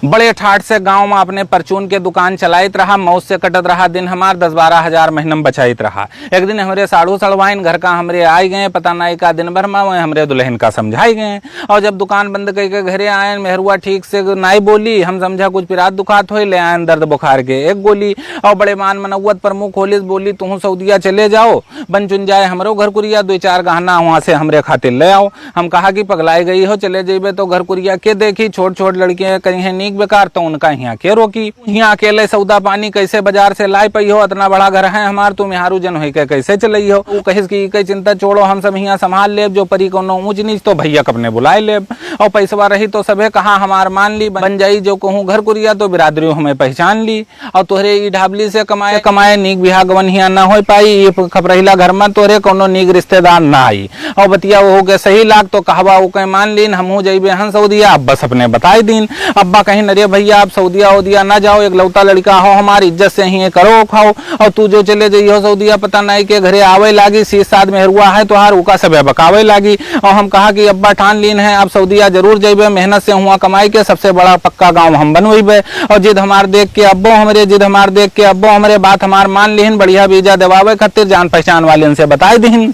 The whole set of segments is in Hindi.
बड़े ठाठ से गांव में अपने परचून के दुकान चलाइत रहा, मौज से कटत रहा दिन हमार, 10-12 हजार महीना में बचाइत रहा। एक दिन हमरे साड़ू सड़वाइन घर का हमरे आए गए, पता नहीं का दिन भर में वह हमरे दुल्हन का समझाई गए। और जब दुकान बंद करके घरे आए, मेहरुआ ठीक से नहीं बोली, हम समझा कुछ पिरात दुखात हो, ले आए दर्द बुखार के एक गोली। और बड़े मान मनौवत पर मुंह खोलिस बोली, तुम सऊदिया चले जाओ, बन चुन जाए हमरो घर कुरिया, 2-4 गहना वहां से हमरे खातिर ले आओ। हम कहा कि पगलाई गई हो, चले जेबे तो घर कुरिया के देखी, छोट छोट लड़कियां कहीं बेकार, तो उनका यहाँ के रोकी। यहाँ अकेले सौदा पानी कैसे बाजार से लाई पई हो, इतना बड़ा घर है हमार, तुम यहाँ जन हो के कैसे चलई हो। वो कहिस की कई चिंता छोड़ो, हम सब यहाँ संभाल लेब, जो परी कोनो ऊंच नीच तो भैया अपने बुलाए लेब, और पैसवा रही तो सबे कहा हमार मान ली, बन जाई जो कहूँ घर कुरिया तो बिरादरी हमें पहचान ली। और तोहरे ई ढाबली से कमाए कमाए नीक बिहा गवन हिया न हो पाई, ये खपरहिला घर में तोहरे कोनो नीक रिश्तेदार ना आई। और बतिया वो के सही लाग तो कहवा वो कहीं मान लीन, हमहू जइबे हन सऊदिया, अब बस अपने बताई दीन। अब्बा कहीं नरे भैया आप सऊदिया उदिया ना जाओ, एक लौता लड़का हो, हमारी इज्जत से ही करो खाओ, और तू जो चले जाइयो सऊदिया पता नहीं के घरे आवे लागी, 6-7 मेहरुआ है तो हार उका सब बकावे लागी। और हम कहा कि अब्बा ठान लीन है आप सऊदिया जरूर जाइबे, मेहनत से हुआ कमाई के सबसे बड़ा पक्का गाँव हम बनवेबे। और जिद हमार देख के अब्बो हमरे, जिद हमार देख के अब्बो हमरे, बात हमार मान लीन, बढ़िया वीजा दिवावे खातिर जान पहचान वाले से बताई दीन।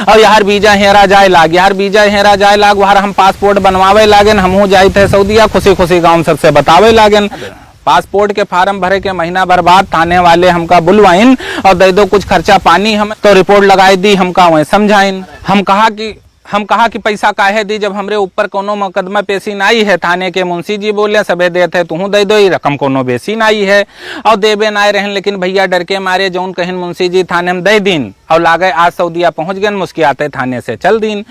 और यार वीजा हेरा जाए लाग, यार वीजा हेरा जाए लाग, वहां हम पासपोर्ट बनवावे लागेन, हमहू जाए थे सऊदिया, खुशी खुशी गाँव सबसे बतावे लागेन। पासपोर्ट के फार्म भरे के महीना बर्बाद, थाने वाले हमका बुलवाइन और दे दो कुछ खर्चा पानी, हम तो रिपोर्ट लगाई दी, हमका वहीं समझाइन। हम कहा कि पैसा काहे दी, जब हमरे ऊपर कोनो मुकदमा पेशी नाई है, थाने के मुंशी जी बोले सबे देते तू दे दो, रकम कोनो बेसी नाई है। और देबे नाई रहन, लेकिन भैया डर के मारे जौन कहन मुंशी जी थाने में दे दिन, और लागे आज सऊदिया पहुंच गए, मुस्कियाते थाने से चल दिन।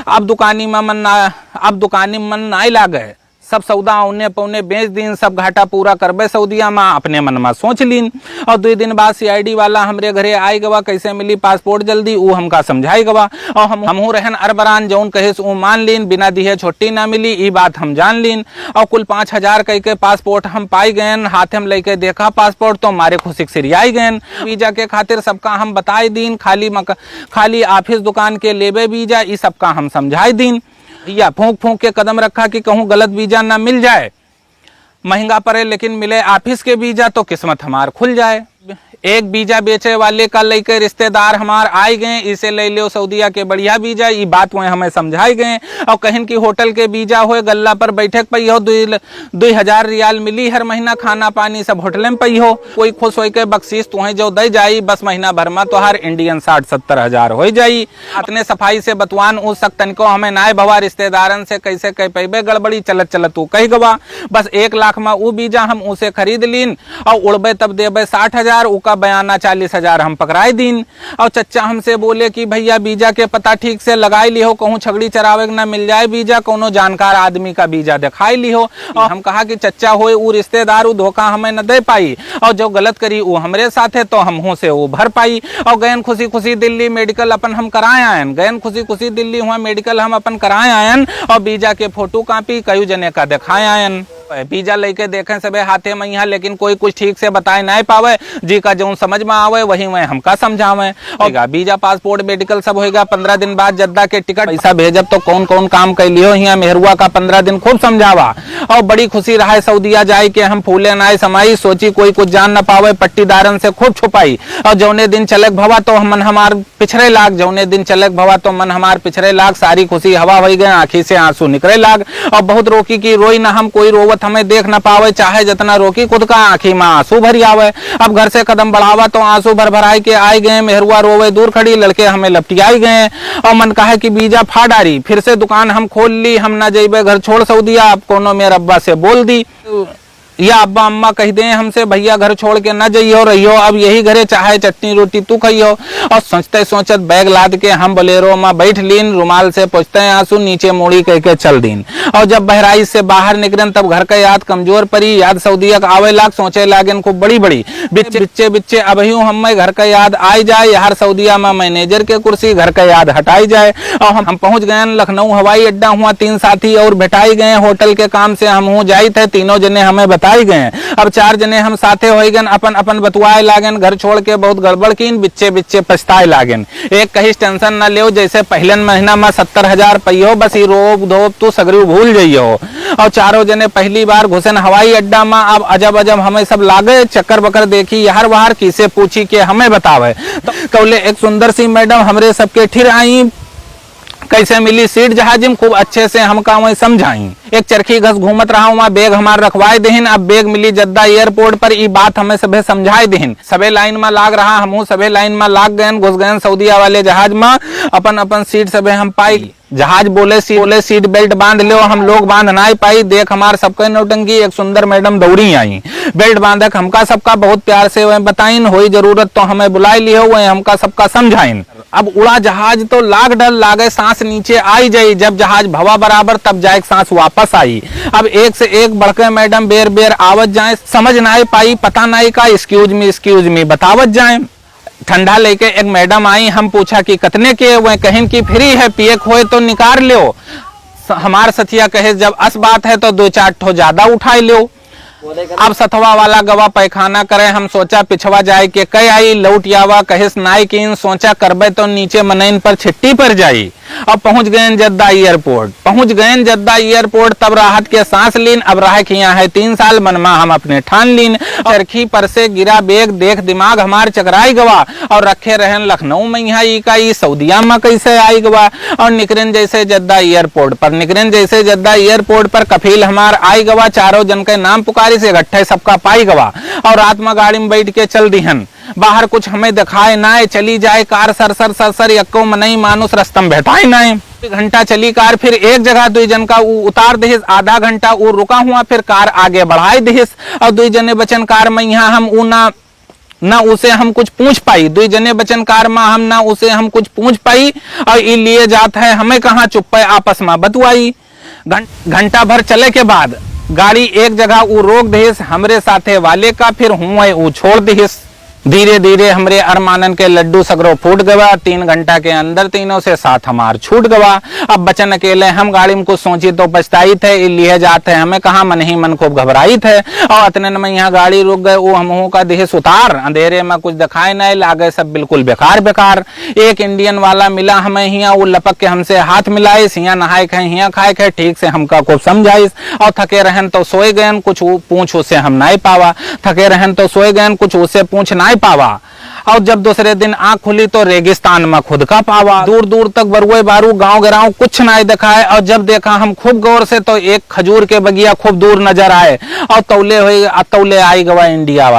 अब दुकानी में मन नाई लागे, सब सौदा औने पौने बेच दिन, सब घाटा पूरा करबे सऊदिया में, अपने मन में सोच लीन। और 2 दिन बाद CID वाला हमरे घरे आई गवा, कैसे मिली पासपोर्ट जल्दी, वो हमका समझाई गवा। और हमहू रहन अरबरान, जौन कहिस वो मान लीन, बिना दिए छुट्टी ना मिली, ये बात हम जान लीन। और कुल 5,000 कह के पासपोर्ट हम पाई गए, हाथ में लेके देखा पासपोर्ट तो मारे खुशी सिरियाई गए। वीजा के खातिर सबका हम बताई दीन, खाली ऑफिस दुकान के लेबे वीजा, ये सबका हम समझाई दीन। या फूंक के कदम रखा कि कहूँ गलत वीजा ना मिल जाए, महंगा पड़े लेकिन मिले ऑफिस के वीजा तो किस्मत हमार खुल जाए। एक वीजा बेचे वाले का लेके रिश्तेदार हमार आए गए, इसे ले लो सऊदिया के बढ़िया वीजा, ये बात वह हमें समझाई गए। और कहीं की होटल के वीजा हो, गल्ला पर बैठक पई हो, 2,000 रियाल मिली हर महीना, खाना पानी सब होटल में पई हो, कोई खुश हो के बख्शीश तुम्हें जो दे जाई, बस महीना भर में तो हर इंडियन 60-70 हजार हो जाई। अपने सफाई से बतवान उ सकतन को हमें नाय भवा, रिश्तेदारन से कैसे कह पैबे गड़बड़ी, चलत तू कह गवा, बस 1 लाख में वो वीजा हम उसे खरीद लीन, और उड़बे तब देबे 60,000, का बयाना 40,000 हम पकड़ाई दीन। और चच्चा हमसे बोले कि भैया वीजा के पता ठीक से लगाई ली हो, कहूँ छगड़ी चरावे न मिल जाए वीजा, कोनो जानकार आदमी का वीजा दिखाई ली हो। और हम कहा कि चच्चा होए वो रिश्तेदार वो धोखा हमें न दे पाई, और जो गलत करी वो हमरे साथ है तो हम से वो भर पाई। और गयन खुशी खुशी दिल्ली मेडिकल अपन हम कराए आयन, गयन खुशी खुशी दिल्ली हुआ मेडिकल हम अपन कराए आयन, और वीजा के फोटो कॉपी कई जने का दिखाए आयन। वीजा लेके देखें सबे हाथे में यहाँ, लेकिन कोई कुछ ठीक से बताए नहीं पावे, जी का जो समझ में आवे वही वह हमका समझावे। और वीजा पासपोर्ट मेडिकल सब होएगा, 15 दिन बाद जद्दा के टिकट पैसा भेजब तो कौन कौन काम कर लियो, यहाँ मेहरुआ का 15 दिन खूब समझावा। और बड़ी खुशी रहा सऊदिया जाए के, हम फूले नाय समाई, सोची कोई कुछ जान न पावे, पट्टीदारन से खूब छुपाई। और जौने दिन चलक भवा तो मन हमार पिछड़े लाग, जौने दिन चलक भवा तो मन हमार पिछड़े लाग, सारी खुशी हवा हो गए, आंखी से आंसू निकले लाग। और बहुत रोकी की रोई ना हम, कोई रोवत हमें देख न पावे, चाहे जितना रोकी खुद का आंखी में आंसू भरी आवे। अब घर से कदम बढ़ावा तो आंसू भर भराई के आए गए, मेहरुआ रोवे दूर खड़ी, लड़के हमें लपटियाई गए। और मन कहा कि वीजा फा डारी, फिर से दुकान हम खोल ली, हम ना जाइबे घर छोड़ सऊदिया, अब कोनो मेरे अब्बा से बोल दी, या अब्बा अम्मा कह दे हमसे भैया घर छोड़ के न जाइयो रहियो, अब यही घरे चाहे चटनी रोटी तू खाइयो। और सोचते सोचत बैग लाद के हम बोलेरो में बैठ लीन, रुमाल से पोछते आंसू नीचे मोड़ी कह के चल दीन। और जब बहराइच से बाहर निकलन तब घर का याद कमजोर पड़ी, याद सऊदिया आवे लाग, सोचे लागन खूब बड़ी बड़ी, बिच्चे अब यूं हमें घर का याद आई जाए, यार सऊदिया में मैनेजर के कुर्सी, घर का याद हटाई जाए। और हम पहुंच गए लखनऊ हवाई अड्डा, हुआ 3 साथी और बैठाई गए, होटल के काम से हम जाई थे, तीनों जने हमें बता पछताई गए। अब 4 जने हम साथे हो गए, अपन अपन बतुआए लागन, घर छोड़ के बहुत गड़बड़ कीन, बिच्चे बिच्चे पछताए लागन। एक कहीं टेंशन न ले, जैसे पहले महीना में 70,000 पैयो, बस ही रोब धोब तू सगरी भूल जाइयो। और चारों जने पहली बार घुसन हवाई अड्डा में, अब अजब अजब हमें सब लागे, चक्कर बकर देखी यार बाहर, किसे पूछी के हमें बतावे। तो कौले एक सुंदर सी मैडम हमरे सबके ठिर आई, कैसे मिली सीट जहाज में, खूब अच्छे से हमका वही समझाई। एक चरखी घस घूमत रहा वहाँ, बैग हमार रखवाए देहिन, अब बैग मिली जद्दा एयरपोर्ट पर, ई बात हमें सबे समझाए देहिन। सबे लाइन में लाग रहा, हमहू सबे लाइन में लाग गए, घुस गए सऊदिया वाले जहाज में, अपन अपन सीट सबे हम पाई। जहाज बोले सीट बेल्ट बांध लो, हम लोग बांध ना पाई, देख हमार सबके नौटंकी, एक सुंदर मैडम दौड़ी आई, बेल्ट बांधक हमका सबका बहुत प्यार से वह बताइन, होई जरूरत तो हमें बुलाई लियो, वह हमका सबका समझाइन। अब उड़ा जहाज तो लाग डर लागे, सांस नीचे आई जाई, जब जहाज भवा बराबर तब जाए सांस वापस आई। अब एक से एक बढ़के मैडम बेर बेर आवत जाए, समझ ना पाई, पता नहीं का एक्सक्यूज मी बतावत जाए। ठंडा लेके एक मैडम आई, हम पूछा कि कितने के, वह कहीं की फ्री है, पिए खोए तो निकाल लो। हमार सथिया कहे जब अस बात है तो 2-4 ठो ज्यादा उठाई लो। अब सथवा वाला गवा पैखाना करे, हम सोचा पिछवा जाए के कई आई, लौट यावा कहिस नाई कीन, सोचा करबे तो नीचे मनैन पर छिट्टी पर जाई। अब पहुंच गए जद्दा एयरपोर्ट, तब राहत के सांस लीन, अब राह किया है 3 साल, मनमा हम अपने ठान लीन। चरखी पर से गिरा बेग, देख दिमाग हमार चकराई गवा, और रखे रहन लखनऊ में यहाँ ई का ई सऊदिया में कैसे आई गवा। और निकरन जैसे जद्दा एयरपोर्ट पर कफील हमार आई गवा, चारों जन के नाम पुकारी से इकट्ठे सबका पाई गवा। और रात में गाड़ी में बैठ के चल दिहन, बाहर कुछ हमें दिखाए ना, चली जाए कार सर यक्को मनई मानुस रस्तम बैठाए ना। घंटा चली कार, फिर एक जगह 2 जन का उतार दिहिस, आधा घंटा वो रुका हुआ, फिर कार आगे बढ़ाई दिहिस। और 2 जने बचन कार में यहाँ हम ना उसे हम कुछ पूछ पाई, 2 जने बचन कार में हम ना उसे हम कुछ पूछ पाई। और ये लिए जात है हमें कहाँ चुप पे आपस में बतुआई। घंटा भर चले के बाद गाड़ी एक जगह वो रोक दिहिस हमरे साथे वाले का, फिर हुए वो छोड़ दिहिस। धीरे धीरे हमरे अरमानन के लड्डू सगरो फूट गवा, 3 घंटा के अंदर तीनों से साथ हमार छूट गवा। अब बचन अकेले हम, गाड़ी में कुछ सोची तो पछताई थे, लिए जाते हमें कहा, मन ही मन खूब घबराई थे। और इतने में यहाँ गाड़ी रुक गए, वो हम का देह सुतार, अंधेरे में कुछ दिखाई नहीं लागे, सब बिल्कुल बेकार। एक इंडियन वाला मिला हमें हिया, वो लपक के हमसे हाथ मिलाई, हिया नहाए खाए हिया खाए खाए, ठीक से हमका खूब समझाइस। और थके रहन तो सोए गए, कुछ पूछ उसे हम नहीं पावा, थके रहन तो सोए गए, कुछ उसे पूछ नहीं पावा। और जब दूसरे दिन आंख खुली तो रेगिस्तान में खुद का पावा, दूर दूर तक बरुए बारू गांव गिराव कुछ नहीं दिखा है। और जब देखा हम खूब गौर से तो एक खजूर के बगिया खूब दूर नजर आए। और तौले आई गवा इंडिया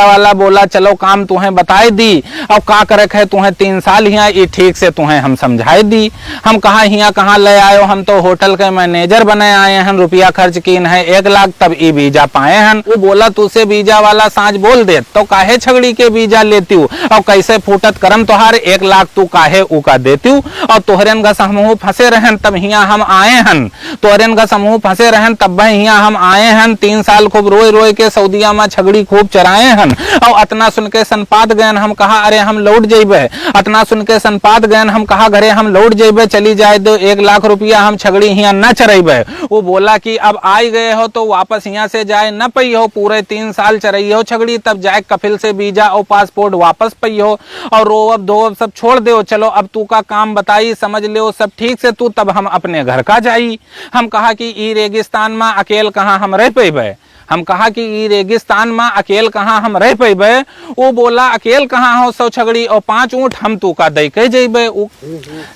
वाला, बोला चलो काम तुम्हें बताए दी, अब का करे है तुम्हें 3 साल हिया, ये ठीक से तुम्हें हम समझाए दी। हम कहा हिया कहाँ ले आयो, हम तो होटल के मैनेजर बने आए हैं, रुपया खर्च कीन है 1 लाख, तब ई वीजा पाए हैं। वो बोला तुझसे वीजा वाला सांझ बोल दे तो काहे छगड़ी के वीजा लेती हूँ, और कैसे फूटत करम तोहार 1 लाख तू काहे उका देती हूँ। और तोहरेन घस हमहू फंसे रहन, तब हिया हम आए हैं, तोहरेन घस हमहू फंसे रहन, तब हिया हम आए हैं। 3 साल खूब रोए के सऊदिया में छगड़ी खूब चराए हैं। और अतना सुन के सनपात गयन, हम कहा अरे हम लौट जेबे, अतना सुन के सनपात गयन, हम कहा घरे हम लौट जेबे, चली जाए दो 1 लाख रुपया, हम छगड़ी हिया न चरेबे। वो बोला कि अब आई गए हो तो वापस यहाँ से जाए न पई हो, पूरे 3 साल चरई हो छगड़ी, तब जाए कफिल से वीजा और पासपोर्ट वापस पई हो। और रोअब धोअब सब छोड़ दो, चलो अब तू का काम बताई, समझ ले सब ठीक से तू, तब हम अपने घर का जाई। हम कहा कि ई रेगिस्तान में अकेल कहाँ हम रह पेबे, हम कहा कि ई रेगिस्तान में अकेल कहाँ हम रह पेबे। वो बोला अकेल कहाँ हो, 100 छगड़ी और 5 ऊँट हम तू का दे के जेबे।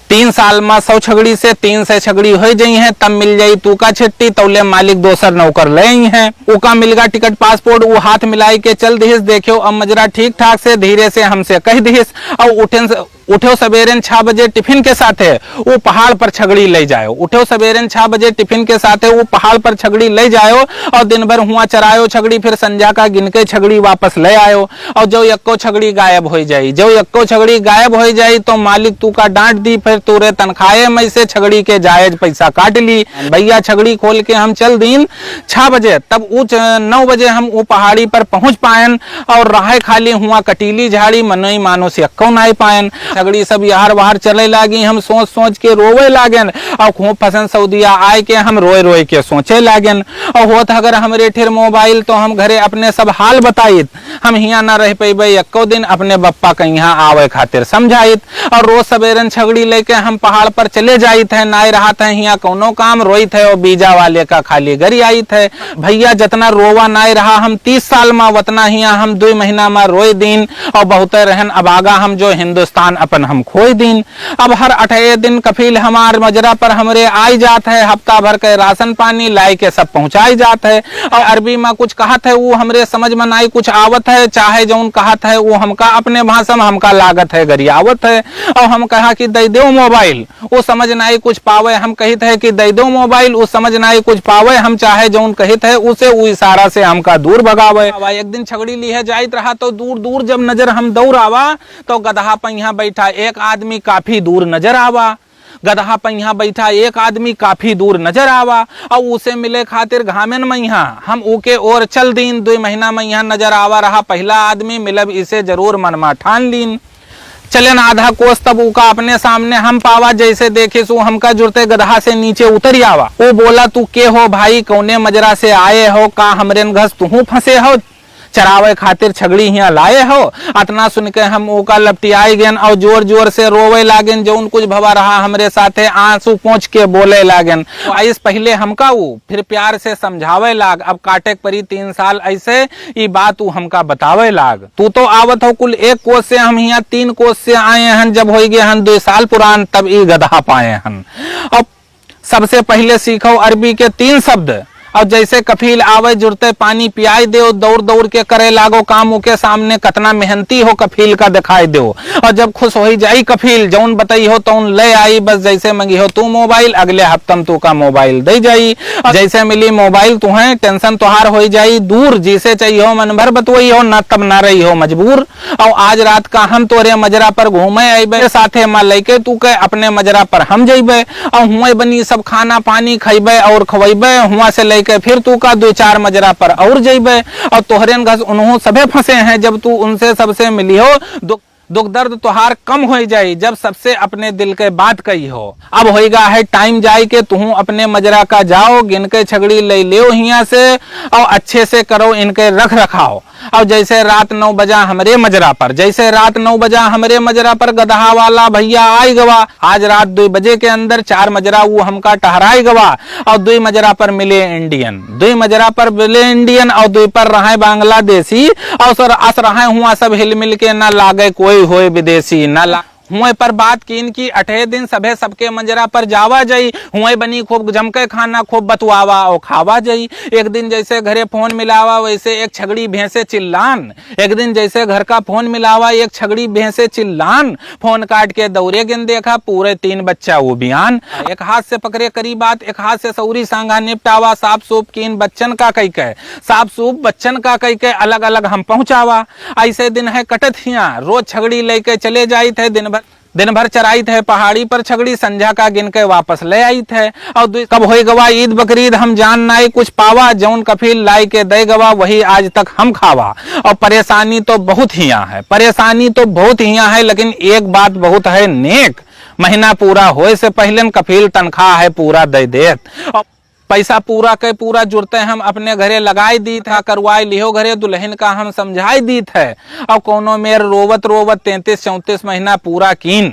3 साल में 100 छगड़ी से 300 छगड़ी हो जाई है, तब मिल जाई तू का छिट्टी, तौले मालिक दोसर नौकर ले हैं। उका मिलगा टिकट पासपोर्ट, वो हाथ मिलाई के चल दिहिस, देखियो अब मजरा ठीक ठाक से, धीरे से हमसे कह दिहिस। और उठो सवेरे 6 बजे टिफिन के साथ वो पहाड़ पर छगड़ी ले जाओ, उठो सवेरे 6 बजे टिफिन के साथ वो पहाड़ पर छगड़ी ले जाओ। और दिन भर हुआ चरायो छगड़ी, फिर संजा का गिन के छगड़ी वापस ले आयो। और जो यक्को छगड़ी गायब हो जाई, तो मालिक तू का डांट दी, फिर तूरे तनखाए में से छगड़ी के जायज पैसा काट ली। भैया छगड़ी खोल के हम चल दिन 6 बजे, तब 9 बजे हम वो पहाड़ी पर पहुंच पायन। और राह खाली हुआ कटीली झाड़ी, मनोई मानुस यक्को नहीं पायन। छगड़ी सब यार बाहर चले लागी, हम सोच सोच के रोवे लागन और खूब पसंद सऊदिया आए के हम रोए रोए के सोचे लागन। और होत अगर हमरे ठिर मोबाइल तो हम घरे अपने सब हाल बताइत, हम हियाँ ना रह पेबे एको दिन, अपने बप्पा के यहाँ आवे खातिर समझाइत। और रोज सवेरन छगड़ी लेके हम पहाड़ पर चले जाइत है, नाई रहा था हियाँ कोनो काम रोइत है और बीजा वाले का खाली गरी आइत है। भैया जितना रोवा नाई रहा हम 30 साल में वतना हियाँ हम 2 महीना में रोए दिन और बहुत रहन अबागा हम जो हिंदुस्तान अपन हम खोए दिन। अब हर 28 दिन कफील हमार मजरा पर हमरे आई जात है, हफ्ता भर के राशन पानी लाई के सब पहुंचाई जात है। और अरबी में कुछ कहत है वो हमरे समझ में नाई कुछ आवत है, चाहे जौन कहत है वो हमका अपने भाषा में हमका लागत है गरियावत है। और हम कहा कि दे दो मोबाइल, वो समझ नाई कुछ पावे, हम कहित है कि दे दो मोबाइल, वो समझ नाई कुछ पावे, हम चाहे जौन कहित है उसे वो इशारा से हमका दूर भगावे। एक दिन छगड़ी लिए जाइत रहा तो दूर दूर जब नजर हम दौड़ आवा तो गधा पहिया बैठा एक आदमी काफी दूर नजर आवा। गधा पहिया बैठा एक आदमी काफी दूर नजर आवा और उसे मिले खातिर घामेन मैया हम ऊके और चल दीन। 2 महीना मैया नजर आवा रहा पहला आदमी मिलब इसे जरूर मनमा ठान लीन। चलन आधा कोस तब उका अपने सामने हम पावा, जैसे देखे सो हमका जुड़ते गधा से नीचे उतर आवा। वो बोला तू के हो भाई, कौने मजरा से आए हो, का हमरेन घस तू फंसे हो, चरावे खातिर छगड़ी यहाँ लाए हो। अतना सुन के हम ओका लपटियाई गेन और जोर जोर से रोवे लागन, जो कुछ भवा रहा हमरे साथे आंसू पोंछ के बोले लागन। आइस पहले हमका वो फिर प्यार से समझावे लाग, अब काटे परी 3 साल ऐसे ये बात वो हमका बतावे लाग। तू तो आवत हो कुल 1 कोस से, हम यहाँ 3 कोस से आए हन, जब हो गए हन 2 साल पुरान तब ये गधा पाए हन। अब सबसे पहले सीखो अरबी के 3 शब्द और जैसे कफील आवे जुड़ते पानी पियाई दो, दौड़ दौड़ के करे लागो काम, के सामने कतना मेहनती हो कफील का दिखाई दो। और जब खुश हो जाई कफील जौन बताई हो तो ले आई, बस जैसे मंगी हो तू मोबाइल अगले हफ्तम तू का मोबाइल दे जाई। जैसे मिली मोबाइल तुम्हें टेंशन तुहार हो जाई दूर, जिसे चाहिए हो मन भर बतवई हो, ना तब ना रही हो मजबूर। और आज रात का हम तोरे मजरा पर घूमे अबे साथे माँ लेके तू के अपने मजरा पर हम जइबे और हुए बनी सब खाना पानी खइबे और खवैबे, हुआ से के फिर तू का 2-4 मजरा पर और जइबे और तोहरेन घस उन्हों सबे फंसे हैं, जब तू उनसे सबसे मिली हो दुख दर्द तुहार कम हो जाई, जब सबसे अपने दिल के बात कही हो। अब होएगा है टाइम जाई के तू अपने मजरा का जाओ, गिनके छगड़ी ले लियो हिया से और अच्छे से करो इनके रख रखाओ। और जैसे रात 9 बजा हमरे मजरा पर, जैसे रात 9 बजा हमरे मजरा पर गधा वाला भैया आई गवा, आज रात 2 बजे के अंदर 4 मजरा वो हमका टहराई गवा और 2 मजरा पर मिले इंडियन, 2 मजरा पर मिले इंडियन और 2 पर रहे बांग्लादेशी और सर अस रहे हुआ सब हिल मिल के ना लागे कोई होए विदेशी, ना हुए पर बात कीन की 28 दिन सभे सबके मंजरा पर जावा जाई, हुए बनी खूब जमके खाना खूब बतवावा और खावा जाई। एक दिन जैसे घरे फोन मिलावा वैसे एक छगड़ी भैंसे चिल्लान, एक दिन जैसे घर का फोन मिलावा एक छगड़ी भैंसे चिल्लान, फोन काट के दौरे गिन देखा पूरे 3 बच्चा वो बयान। एक हाथ से पकड़े करी बात, एक हाथ से सौरी सांगा निपटावा, साफ सूप कीन बच्चन का कई के, साफ सूप बच्चन का कई के अलग अलग हम पहुंचावा। ऐसे दिन है कटत हिया, रोज छगड़ी लेके चले जाई थे, दिन भर चराई थे पहाड़ी पर छगड़ी, संझा का गिन के वापस ले आई थे। और कब हो गवा ईद बकरीद हम जान नाई कुछ पावा, जौन कफील लाई के दे गवा वही आज तक हम खावा। और परेशानी तो बहुत हिया है, परेशानी तो बहुत हिया है, लेकिन एक बात बहुत है नेक, महीना पूरा होए से पहले कफील तनख्वाह है पूरा दे देत। और पैसा पूरा के पूरा जुड़ते हम अपने घरे लगाई दी था, करवाई लियो घरे दुल्हन का हम समझाई दी थे। और कोनो मेर रोवत रोवत 33-34 महीना पूरा कीन,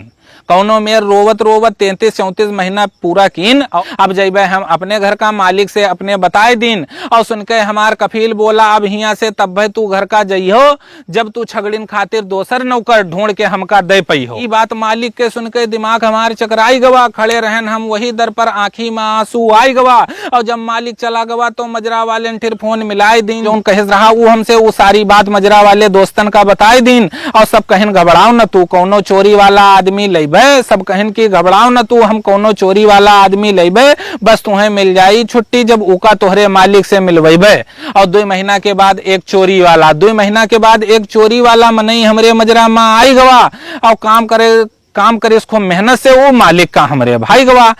कौनो मेर रोवत रोवत 33-34 महीना पूरा कीन। अब जब हम अपने घर का मालिक से अपने बताए दिन और सुनके हमार कफील बोला अब हिया से तब भाई तू घर का जइहो जब तू छगड़िन खातिर दोसर नौकर ढूंढ के हमका दे पई हो। ये बात मालिक के सुनके दिमाग हमार चकराई गवा, खड़े रहन हम वही दर पर आंखी में आंसू आई गवा। और जब मालिक चला गवा तो मजरा वाले ने फिर फोन मिलाए दिन, जो कहे रहा वो हमसे वो सारी बात मजरा वाले दोस्तन का बताए दिन। और सब कहन घबराओ न तू कौनो चोरी वाला आदमी लेबे, सब कहन की घबराओ न तू हम कौनो चोरी वाला आदमी लेबे, बस तुम्हें मिल जाई छुट्टी जब उका तोहरे मालिक से मिलवेबे। और 2 महीना के बाद एक चोरी वाला, 2 महीना के बाद एक चोरी वाला मनई हमरे मजरा में आई गवा और काम करे काम करे इसको मेहनत से, वो मालिक का हमरे भाई गवा।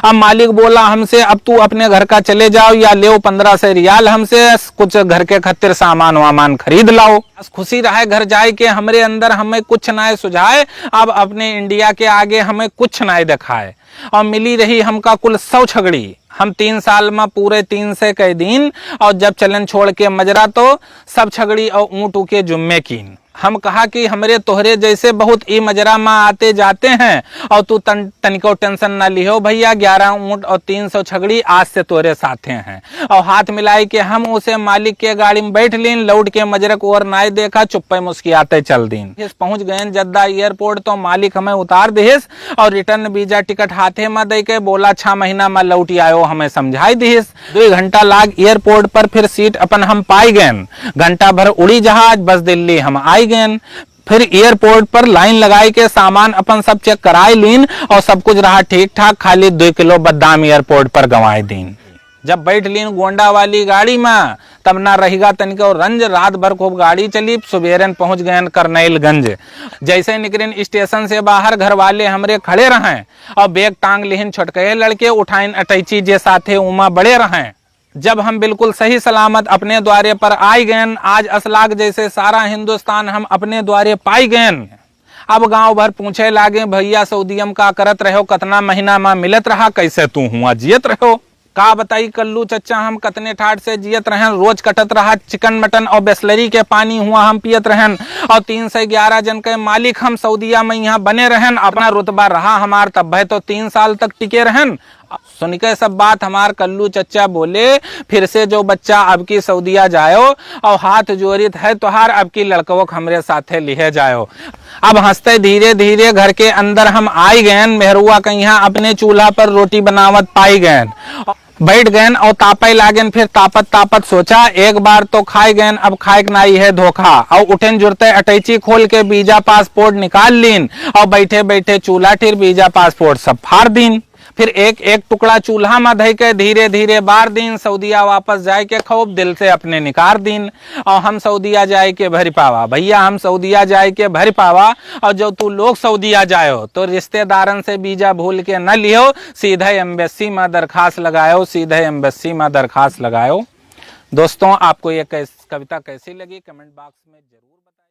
अब मालिक बोला हमसे अब तू अपने घर का चले जाओ या ले 1500 रियाल हमसे, कुछ घर के खातिर सामान वामान खरीद लाओ। खुशी रहे घर जाए के हमरे अंदर हमें कुछ ना सुझाए, अब अपने इंडिया के आगे हमें कुछ ना दिखाए। और मिली रही हमका कुल 100 छगड़ी। हम 3 साल में पूरे 300 के दिन, और जब चलन छोड़ के मजरा तो सब छगड़ी और ऊँट के जुम्मे कीन। हम कहा कि हमरे तोहरे जैसे बहुत ई मजरा में आते जाते हैं, और तू तनिको टेंशन ना लिहो भैया, 11 ऊँट और 300 छगड़ी आज से तोरे साथे हैं। और हाथ मिलाई के हम उसे मालिक के गाड़ी में बैठ लीन, लौट के मजरक और नाय देखा, चुप्पे मुस्कियाते चल दीन। पहुंच गए जद्दा एयरपोर्ट, तो मालिक हमें उतार दिहिस और रिटर्न वीजा टिकट हाथे में दे के बोला 6 महीना में लौटी आयो, हमें समझाई दिहिस। 2 घंटा लाग एयरपोर्ट पर, फिर सीट अपन हम पाई गए। घंटा भर उड़ी जहाज, बस दिल्ली हम आई गए। फिर एयरपोर्ट पर लाइन लगाई के सामान अपन सब चेक कराई लीन, और सब कुछ रहा ठीक ठाक, खाली 2 किलो बादाम एयरपोर्ट पर गंवाई दीन। जब बैठ लीन गोंडा वाली गाड़ी में, तब ना रहेगा तनिको रंज, रात भर खूब गाड़ी चली, सुबेरन पहुंच गए करनैलगंज। जैसे निकलिन स्टेशन से बाहर, घर वाले हमरे खड़े रहें और बैग टांग लिहिन, छोटके लड़के उठाइन अटैची जे साथे उमा बड़े रहें। जब हम बिल्कुल सही सलामत अपने द्वारे पर आई गए, आज असलाग जैसे सारा हिंदुस्तान हम अपने द्वारे पाई गए। अब गांव भर पूछे लागे भैया सऊदीयम का करत रहो, कतना महीना में मिलत रहा, कैसे तू हुआ जियत रहो। का बताई कल्लू चच्चा हम कतने ठाट से जियत रहन, रोज कटत रहा चिकन मटन और बिस्लरी के पानी हुआ हम पियत रहन, और 311 जन के मालिक हम सऊदीया में यहाँ बने रहन। अपना रुतबा रहा हमार तब है तो 3 साल तक टिके रहन। सुन के सब बात हमार कल्लू चच्चा बोले, फिर से जो बच्चा अब की सऊदीया जायो, और हाथ जोड़ित है तोहार अब की लड़कों हमरे साथे लिहे जायो। अब हंसते धीरे धीरे घर के अंदर हम आई गए। मेहरुआ के यहाँ अपने चूल्हा पर रोटी बनावत पाई गए, बैठ गए और तापे लागेन। फिर तापत सोचा एक बार तो खाए गए, अब खाए नहीं है धोखा। और उठेन जुड़ते अटैची खोल के वीजा पासपोर्ट निकाल लीन, और बैठे बैठे चूल्हा टिर वीजा पासपोर्ट सब फाड़ दीन। फिर एक एक टुकड़ा चूल्हा में धई के धीरे धीरे बार दिन सऊदीया वापस जाए के खूब दिल से अपने निकार दिन। और हम सऊदीया जाए के भर पावा भैया, हम सऊदीया जाए के भर पावा। और जो तू लोग सऊदीया जायो तो रिश्तेदारन से वीजा भूल के न लियो, सीधे एम्बेसी में दरखास्त लगायो, सीधे एम्बेसी में दरखास्त लगायो। दोस्तों आपको ये कविता कैसी लगी कमेंट बॉक्स में जरूर बताएं।